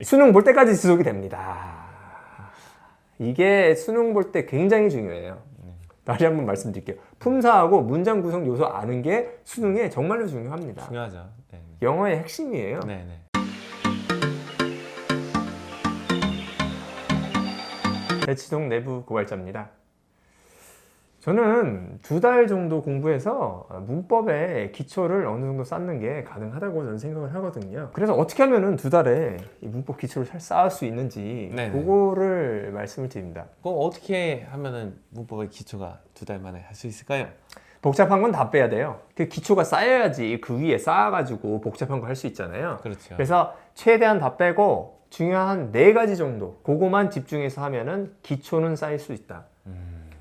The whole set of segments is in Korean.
수능 볼 때까지 지속이 됩니다. 이게 수능 볼 때 굉장히 중요해요. 다시 한번 말씀드릴게요. 품사하고 문장 구성 요소 아는 게 수능에 정말로 중요합니다. 중요하죠. 네. 영어의 핵심이에요. 네네. 대치동 내부 고발자입니다. 저는 2달 정도 공부해서 문법의 기초를 어느 정도 쌓는 게 가능하다고 저는 생각을 하거든요. 그래서 어떻게 하면은 2달에 이 문법 기초를 잘 쌓을 수 있는지 네네. 그거를 말씀을 드립니다. 그럼 어떻게 하면은 문법의 기초가 2달 만에 할 수 있을까요? 복잡한 건 다 빼야 돼요. 그 기초가 쌓여야지 그 위에 쌓아가지고 복잡한 거 할 수 있잖아요. 그렇죠. 그래서 최대한 다 빼고 중요한 4가지 정도 그거만 집중해서 하면은 기초는 쌓일 수 있다.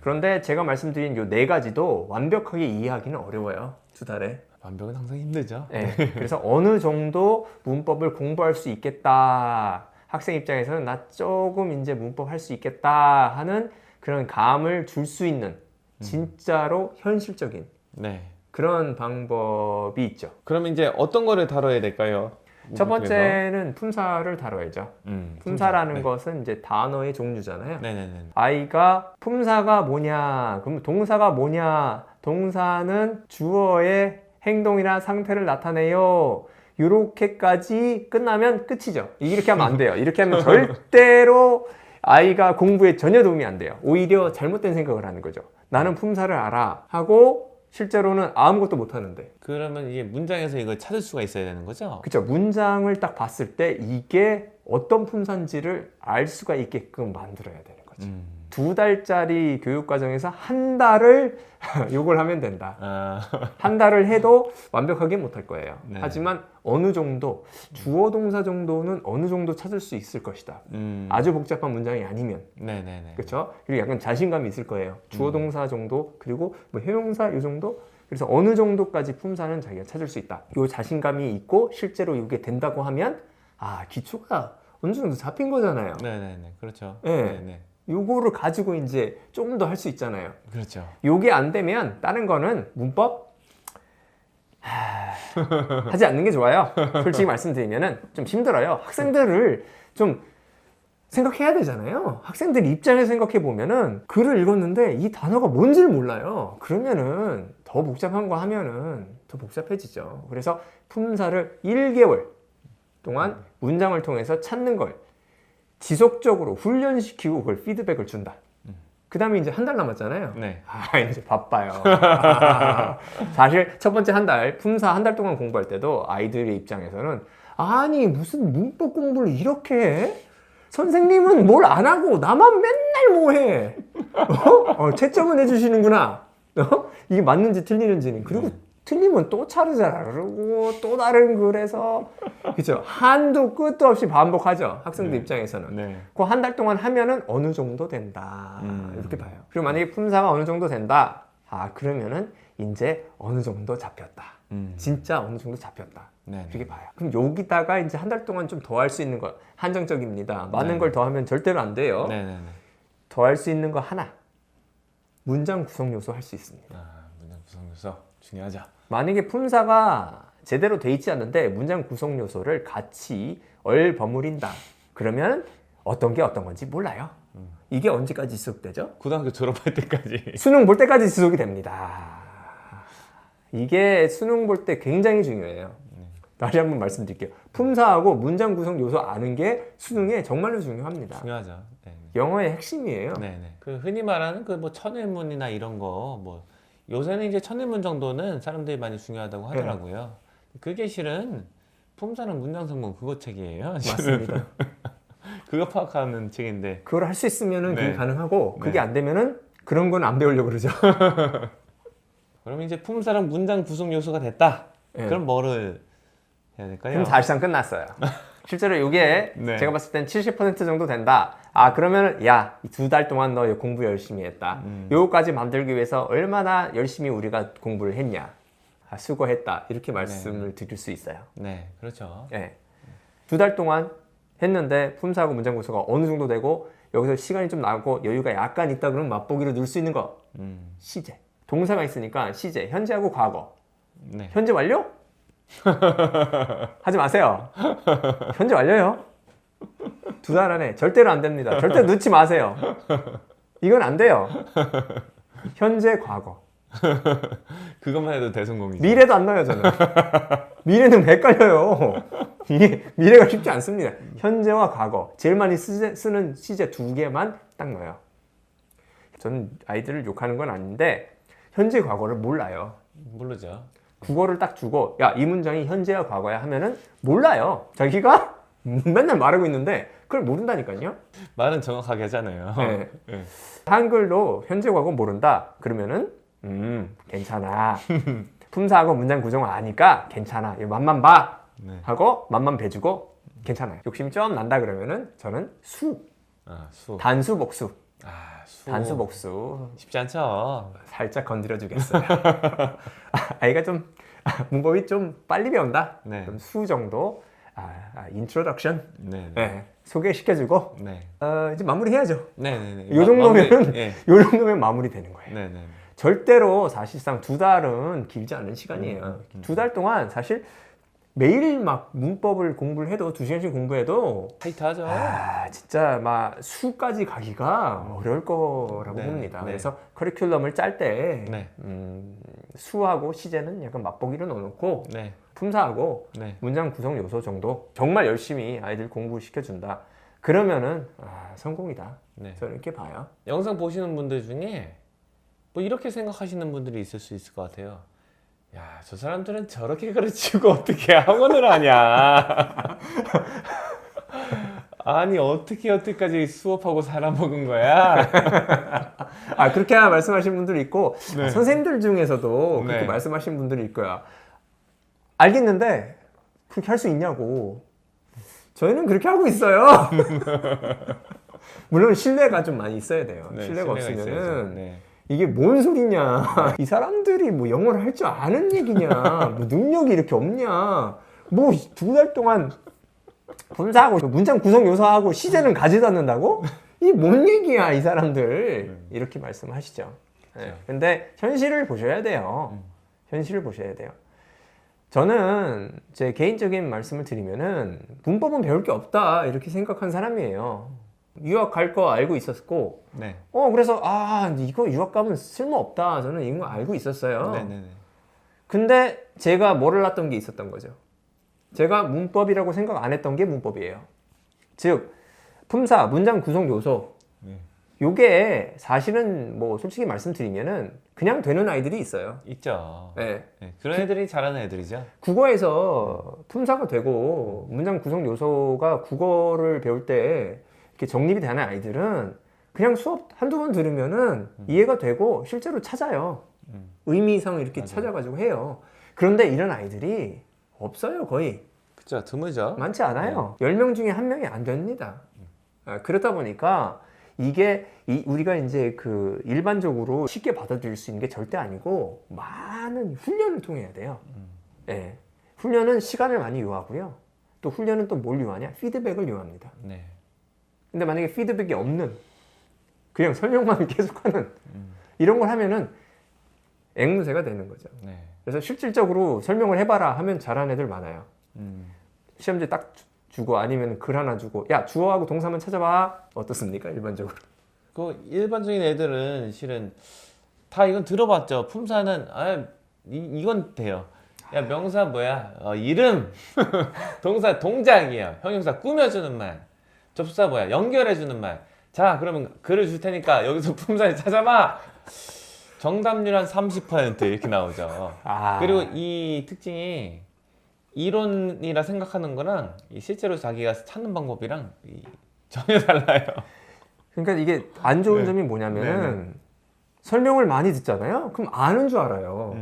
그런데 제가 말씀드린 요 4가지도 완벽하게 이해하기는 어려워요. 2달에. 완벽은 항상 힘들죠. 네. 그래서 어느 정도 문법을 공부할 수 있겠다. 학생 입장에서는 나 조금 이제 문법 할 수 있겠다 하는 그런 감을 줄 수 있는 진짜로 현실적인 네. 그런 방법이 있죠. 그럼 이제 어떤 거를 다뤄야 될까요? 첫 번째는 품사를 다뤄야죠. 품사라는 네. 것은 이제 단어의 종류잖아요. 네네네. 아이가 품사가 뭐냐, 그럼 동사가 뭐냐, 동사는 주어의 행동이나 상태를 나타내요. 이렇게까지 끝나면 끝이죠. 이렇게 하면 안 돼요. 이렇게 하면 절대로 아이가 공부에 전혀 도움이 안 돼요. 오히려 잘못된 생각을 하는 거죠. 나는 품사를 알아 하고 실제로는 아무것도 못 하는데. 그러면 이게 문장에서 이걸 찾을 수가 있어야 되는 거죠? 그렇죠. 문장을 딱 봤을 때 이게 어떤 품사인지를 알 수가 있게끔 만들어야 되는 거죠. 2달짜리 교육 과정에서 1달을 요걸 하면 된다. 아. 1달을 해도 완벽하게 못할 거예요. 네. 하지만 어느 정도 주어 동사 정도는 어느 정도 찾을 수 있을 것이다. 아주 복잡한 문장이 아니면. 네네네. 그렇죠? 그리고 약간 자신감이 있을 거예요. 주어 동사 정도 그리고 뭐 형용사 이 정도. 그래서 어느 정도까지 품사는 자기가 찾을 수 있다. 요 자신감이 있고 실제로 이게 된다고 하면 기초가 어느 정도 잡힌 거잖아요. 네네네. 그렇죠. 네. 네네. 요거를 가지고 이제 좀 더 할 수 있잖아요. 그렇죠. 요게 안 되면 다른 거는 문법 하지 않는 게 좋아요. 솔직히 말씀드리면은 좀 힘들어요. 학생들을 좀 생각해야 되잖아요. 학생들 입장에서 생각해 보면은 글을 읽었는데 이 단어가 뭔지를 몰라요. 그러면은 더 복잡한 거 하면은 더 복잡해지죠. 그래서 품사를 1개월 동안 문장을 통해서 찾는 걸 지속적으로 훈련시키고 그걸 피드백을 준다. 그 다음에 이제 1달 남았잖아요. 네. 이제 바빠요. 사실 첫 번째 1달, 품사 1달 동안 공부할 때도 아이들의 입장에서는 아니 무슨 문법 공부를 이렇게 해? 선생님은 뭘 안 하고 나만 맨날 뭐 해? 채점은 해주시는구나. 이게 맞는지 틀리는지는. 그리고 틀리면 또 자르고 또 다른 글에서 그죠? 한도 끝도 없이 반복하죠. 학생들 입장에서는. 네. 그 1달 동안 하면은 어느 정도 된다. 이렇게 봐요. 그리고 만약에 품사가 어느 정도 된다. 그러면은 이제 어느 정도 잡혔다. 진짜 어느 정도 잡혔다. 네네. 이렇게 봐요. 그럼 여기다가 이제 1달 동안 좀 더 할 수 있는 거 한정적입니다. 많은 네네. 걸 더하면 절대로 안 돼요. 네네네. 더 할 수 있는 거 하나. 문장 구성 요소 할 수 있습니다. 문장 구성 요소 중요하죠. 만약에 품사가 제대로 돼 있지 않는데 문장 구성 요소를 같이 얼버무린다. 그러면 어떤 게 어떤 건지 몰라요. 이게 언제까지 지속되죠? 고등학교 졸업할 때까지. 수능 볼 때까지 지속이 됩니다. 이게 수능 볼 때 굉장히 중요해요. 다시 한번 말씀드릴게요. 품사하고 문장 구성 요소 아는 게 수능에 정말로 중요합니다. 중요하죠. 네. 영어의 핵심이에요. 네네. 그 흔히 말하는 그 뭐 천일문이나 이런 거 뭐 요새는 이제 천일문 정도는 사람들이 많이 중요하다고 하더라고요. 그게 실은 품사는 문장 성분 그거 책이에요. 실은. 맞습니다. 그거 파악하는 책인데. 그걸 할 수 있으면은 네. 그게 가능하고 그게 네. 안 되면은 그런 건 안 배우려고 그러죠. 그럼 이제 품사랑 문장 구성 요소가 됐다. 네. 그럼 뭐를 해야 될까요? 그럼 사실상 끝났어요. 실제로 이게 네. 제가 봤을 땐 70% 정도 된다. 그러면 야, 2달 동안 너 공부 열심히 했다. 요거까지 만들기 위해서 얼마나 열심히 우리가 공부를 했냐. 수고했다. 이렇게 말씀을 드릴 수 있어요. 네, 그렇죠. 네. 2달 동안 했는데 품사하고 문장 구조가 어느 정도 되고 여기서 시간이 좀 나고 여유가 약간 있다 그러면 맛보기로 넣을 수 있는 거. 시제. 동사가 있으니까 시제. 현재하고 과거. 네. 현재 완료? 하지 마세요. 현재 완료요. 두 달 안에 절대로 안 됩니다. 절대 넣지 마세요. 이건 안 돼요. 현재, 과거. 그것만 해도 대성공이죠. 미래도 안 넣어요, 저는. 미래는 헷갈려요. 이게 미래가 쉽지 않습니다. 현재와 과거. 제일 많이 쓰는 시제 두 개만 딱 넣어요. 저는 아이들을 욕하는 건 아닌데 현재, 과거를 몰라요. 모르죠. 국어를 딱 주고 야, 이 문장이 현재와 과거야 하면은 몰라요. 자기가 맨날 말하고 있는데 그걸 모른다니까요. 말은 정확하게 하잖아요. 네. 네. 한글로 현재, 과거 모른다. 그러면은 괜찮아. 품사하고 문장 구성을 아니까 괜찮아. 이거 맛만 봐. 네. 하고 맛만 배주고 괜찮아요. 욕심 좀 난다 그러면은 저는 수. 아, 수. 단수, 복수. 수. 단수, 복수. 쉽지 않죠. 살짝 건드려 주겠어요. 아이가 좀 문법이 좀 빨리 배운다. 네. 그럼 수 정도 인트로덕션 네. 소개시켜주고 네. 이제 마무리해야죠. 네. 요 정도면 예. 요 정도면 마무리 되는 거예요. 네. 네. 절대로 사실상 두 달은 길지 않은 시간이에요. 두 달 동안 사실 매일 막 문법을 공부를 해도 2시간씩 공부해도 타이트하죠. 진짜 막 수까지 가기가 어려울 거라고 네, 봅니다. 네. 그래서 커리큘럼을 짤 때 네. 수하고 시제는 약간 맛보기로 넣어놓고 네. 품사하고 네. 문장 구성 요소 정도 정말 열심히 아이들 공부시켜준다. 그러면은 성공이다. 네. 저는 이렇게 봐요. 영상 보시는 분들 중에 뭐 이렇게 생각하시는 분들이 있을 수 있을 것 같아요. 야, 저 사람들은 저렇게 가르치고 어떻게 학원을 하냐. 아니, 어떻게 여태까지 수업하고 살아먹은 거야? 그렇게 말씀하신 분들이 있고 네. 선생님들 중에서도 그렇게 네. 말씀하신 분들이 있을 거야. 알겠는데 그렇게 할 수 있냐고. 저희는 그렇게 하고 있어요. 물론 신뢰가 좀 많이 있어야 돼요. 네, 신뢰가 신뢰가 있어야죠. 없으면은 네. 이게 뭔 소리냐. 이 사람들이 뭐 영어를 할 줄 아는 얘기냐. 뭐 능력이 이렇게 없냐. 뭐 두 달 동안 분사하고 문장 구성 요소하고 시제는 가지도 않는다고? 이 뭔 얘기야 이 사람들. 이렇게 말씀하시죠. 네. 근데 현실을 보셔야 돼요. 현실을 보셔야 돼요. 저는 제 개인적인 말씀을 드리면은 문법은 배울 게 없다 이렇게 생각한 사람이에요. 유학 갈 거 알고 있었고 네. 그래서 이거 유학 가면 쓸모 없다 저는 이거 알고 있었어요. 네네네. 근데 제가 뭐를 놨던 게 있었던 거죠. 제가 문법이라고 생각 안 했던 게 문법이에요. 즉 품사, 문장 구성 요소 네. 요게 사실은 뭐 솔직히 말씀드리면은 그냥 되는 아이들이 있어요. 있죠. 네. 네. 그런 애들이 잘하는 애들이죠. 국어에서 품사가 되고 문장 구성 요소가 국어를 배울 때 이렇게 정립이 되는 아이들은 그냥 수업 한두 번 들으면은 이해가 되고 실제로 찾아요. 의미상을 이렇게 맞아요. 찾아가지고 해요. 그런데 이런 아이들이 없어요, 거의. 그쵸, 드물죠. 많지 않아요. 10명 중에 1명이 안 됩니다. 그러다 보니까 이게 우리가 이제 그 일반적으로 쉽게 받아들일 수 있는 게 절대 아니고 많은 훈련을 통해야 돼요. 예. 훈련은 시간을 많이 요하고요. 또 훈련은 또 뭘 요하냐? 피드백을 요합니다. 네. 근데 만약에 피드백이 없는 그냥 설명만 계속하는 이런 걸 하면은 앵무새가 되는 거죠. 네. 그래서 실질적으로 설명을 해봐라 하면 잘하는 애들 많아요. 시험지 딱 주고 아니면 글 하나 주고 야 주어하고 동사만 찾아봐. 어떻습니까 일반적으로? 그 일반적인 애들은 실은 다 이건 들어봤죠. 품사는 이건 돼요. 야, 명사 뭐야? 이름. 동사 동작이에요. 형용사 꾸며주는 말. 접수사 뭐야? 연결해주는 말. 자, 그러면 글을 줄 테니까 여기서 품사를 찾아봐. 정답률 한 30% 이렇게 나오죠. 그리고 이 특징이 이론이라 생각하는 거랑 실제로 자기가 찾는 방법이랑 전혀 달라요. 그러니까 이게 안 좋은 네. 점이 뭐냐면은 설명을 많이 듣잖아요. 그럼 아는 줄 알아요.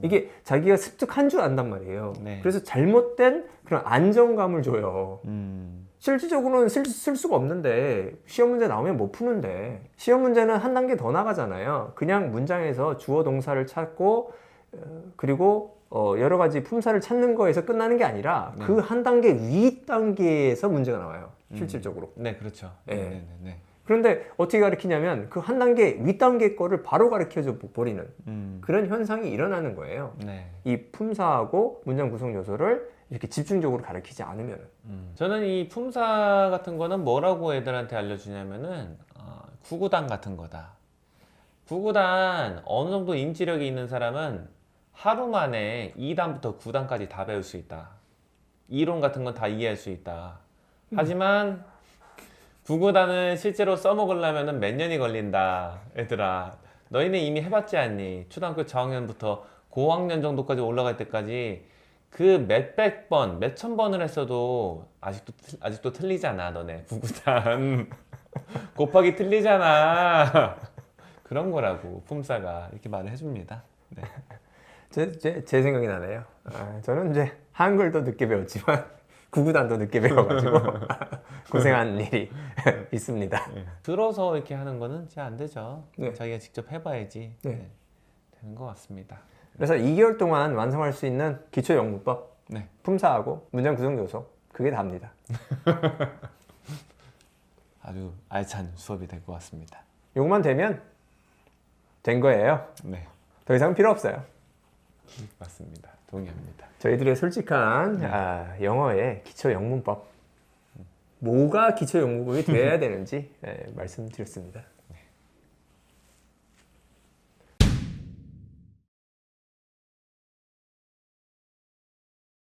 이게 자기가 습득한 줄 안단 말이에요. 네. 그래서 잘못된 그런 안정감을 줘요. 실질적으로는 쓸 수가 없는데 시험 문제 나오면 못 푸는데 시험 문제는 한 단계 더 나가잖아요. 그냥 문장에서 주어 동사를 찾고 그리고 여러 가지 품사를 찾는 거에서 끝나는 게 아니라 그 한 단계 위 단계에서 문제가 나와요. 실질적으로. 네, 그렇죠. 네. 네. 그런데 어떻게 가르치냐면 그 한 단계 위 단계 거를 바로 가르쳐줘 버리는 그런 현상이 일어나는 거예요. 네. 이 품사하고 문장 구성 요소를 이렇게 집중적으로 가르치지 않으면은. 저는 이 품사 같은 거는 뭐라고 애들한테 알려주냐면은 구구단 같은 거다. 구구단 어느 정도 인지력이 있는 사람은 하루 만에 2단부터 9단까지 다 배울 수 있다. 이론 같은 건 다 이해할 수 있다. 하지만 구구단을 실제로 써먹으려면 몇 년이 걸린다. 얘들아, 너희는 이미 해봤지 않니? 초등학교 저학년부터 고학년 정도까지 올라갈 때까지 그 몇백 번, 몇천 번을 했어도 아직도 틀리잖아. 너네 구구단 곱하기 틀리잖아. 그런 거라고 품사가 이렇게 말을 해줍니다. 네. 제 생각이 나네요. 저는 이제 한글도 늦게 배웠지만 구구단도 늦게 배워가지고 고생한 일이 있습니다. 들어서 이렇게 하는 거는 잘 안 되죠. 네. 자기가 직접 해봐야지 네. 되는 것 같습니다. 그래서 2개월 동안 완성할 수 있는 기초 영문법, 네. 품사하고 문장 구성 요소, 그게 답니다. 아주 알찬 수업이 될 것 같습니다. 요것만 되면 된 거예요. 네, 더 이상 필요 없어요. 맞습니다. 동의합니다. 저희들의 솔직한 영어의 기초 영문법, 뭐가 기초 영문법이 돼야 되는지 말씀드렸습니다.